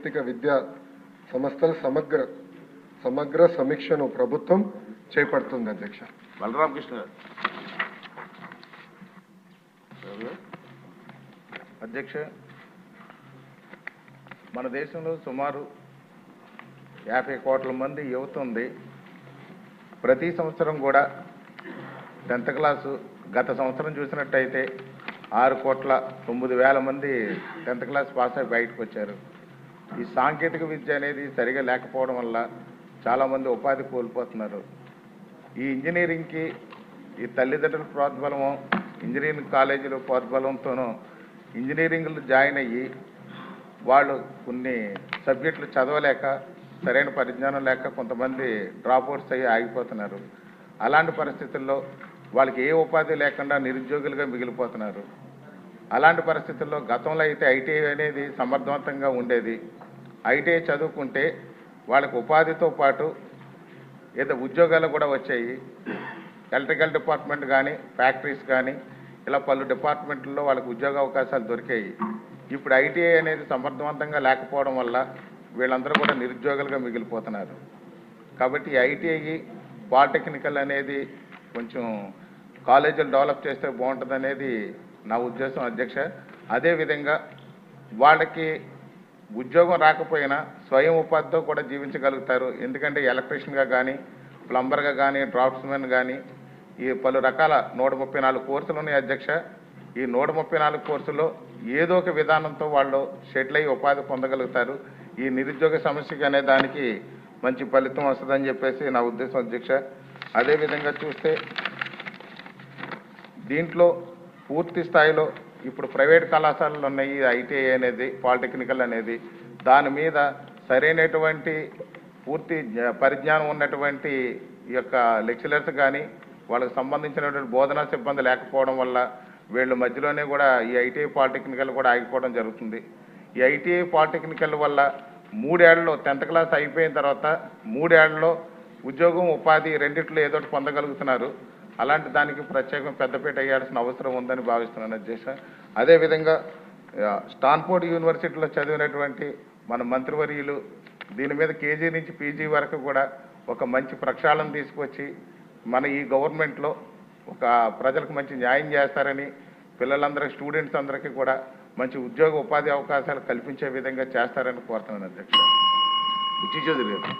సాంకేతిక విద్యా సంస్థల సమగ్ర సమీక్షను ప్రభుత్వం చేపడుతుంది అధ్యక్ష. బలరామకృష్ణ గారు. అధ్యక్ష, మన దేశంలో సుమారు 50 కోట్ల మంది యువత ఉంది. ప్రతి సంవత్సరం కూడా 10th క్లాసు గత సంవత్సరం చూసినట్టయితే 6,09,00,000 మంది 10th క్లాస్ పాస్ అయి బయటకు వచ్చారు. ఈ సాంకేతిక విద్య అనేది సరిగా లేకపోవడం వల్ల చాలామంది ఉపాధి కోల్పోతున్నారు. ఈ ఇంజనీరింగ్కి ఈ తల్లిదండ్రుల ప్రోద్బలము, ఇంజనీరింగ్ కాలేజీలు ప్రోద్బలంతోనూ ఇంజనీరింగ్లు జాయిన్ అయ్యి వాళ్ళు కొన్ని సబ్జెక్టులు చదవలేక, సరైన పరిజ్ఞానం లేక కొంతమంది డ్రాప్అవుట్స్ అయ్యి ఆగిపోతున్నారు. అలాంటి పరిస్థితుల్లో వాళ్ళకి ఏ ఉపాధి లేకుండా నిరుద్యోగులుగా మిగిలిపోతున్నారు. అలాంటి పరిస్థితుల్లో గతంలో అయితే ఐటీఐ అనేది సమర్థవంతంగా ఉండేది. ఐటీఐ చదువుకుంటే వాళ్ళకి ఉపాధితో పాటు ఏదో ఉద్యోగాలు కూడా వచ్చాయి. ఎలక్ట్రికల్ డిపార్ట్మెంట్ కానీ, ఫ్యాక్టరీస్ కానీ, ఇలా పలు డిపార్ట్మెంట్లలో వాళ్ళకి ఉద్యోగ అవకాశాలు దొరికాయి. ఇప్పుడు ఐటీఐ అనేది సమర్థవంతంగా లేకపోవడం వల్ల వీళ్ళందరూ కూడా నిరుద్యోగులుగా మిగిలిపోతున్నారు. కాబట్టి ఐటీఐ, పాలిటెక్నికల్ అనేది కొంచెం కాలేజీలు డెవలప్ చేస్తే బాగుంటుంది అనేది నా ఉద్దేశం అధ్యక్ష. అదేవిధంగా వాళ్ళకి ఉద్యోగం రాకపోయినా స్వయం ఉపాధితో కూడా జీవించగలుగుతారు. ఎందుకంటే ఎలక్ట్రీషియన్గా కానీ, ప్లంబర్గా కానీ, డ్రాఫ్ట్స్మెన్ కానీ ఈ పలు రకాల 134 కోర్సులు ఉన్నాయి అధ్యక్ష. ఈ 134 కోర్సులో ఏదో ఒక విధానంతో వాళ్ళు షెటిల్ అయ్యి ఉపాధి పొందగలుగుతారు. ఈ నిరుద్యోగ సమస్యకి అనే దానికి మంచి ఫలితం వస్తుందని చెప్పేసి నా ఉద్దేశం అధ్యక్ష. అదేవిధంగా చూస్తే దీంట్లో పూర్తి స్థాయిలో ఇప్పుడు ప్రైవేట్ కళాశాలలు ఉన్నాయి. ఐటీఐ అనేది, పాలిటెక్నికల్ అనేది, దాని మీద సరైనటువంటి పూర్తి పరిజ్ఞానం ఉన్నటువంటి ఈ యొక్క లెక్చరర్స్ కానీ, వాళ్ళకి సంబంధించినటువంటి బోధనా సిబ్బంది లేకపోవడం వల్ల వీళ్ళు మధ్యలోనే కూడా ఈ ఐటీఐ, పాలిటెక్నికల్ కూడా ఆగిపోవడం జరుగుతుంది. ఈ ఐటీఐ, పాలిటెక్నికల్ వల్ల 3 ఏళ్లలో 10th క్లాస్ అయిపోయిన తర్వాత 3 ఏళ్లలో ఉద్యోగం, ఉపాధి రెండిట్లో ఏదో ఒకటి పొందగలుగుతున్నారు. అలాంటి దానికి ప్రత్యేకం పెద్దపీట వేయాల్సిన అవసరం ఉందని భావిస్తున్నాను అధ్యక్ష. అదేవిధంగా స్టాన్ఫోర్డ్ యూనివర్సిటీలో చదివినటువంటి మన మంత్రివర్యులు దీని మీద కేజీ నుంచి పీజీ వరకు కూడా ఒక మంచి ప్రక్షాళన తీసుకొచ్చి మన ఈ గవర్నమెంట్లో ఒక ప్రజలకు మంచి న్యాయం చేస్తారని, పిల్లలందరికీ, స్టూడెంట్స్ అందరికీ కూడా మంచి ఉద్యోగ ఉపాధి అవకాశాలు కల్పించే విధంగా చేస్తారని కోరుతున్నాను అధ్యక్ష. బుచ్చి చౌదరి గారు.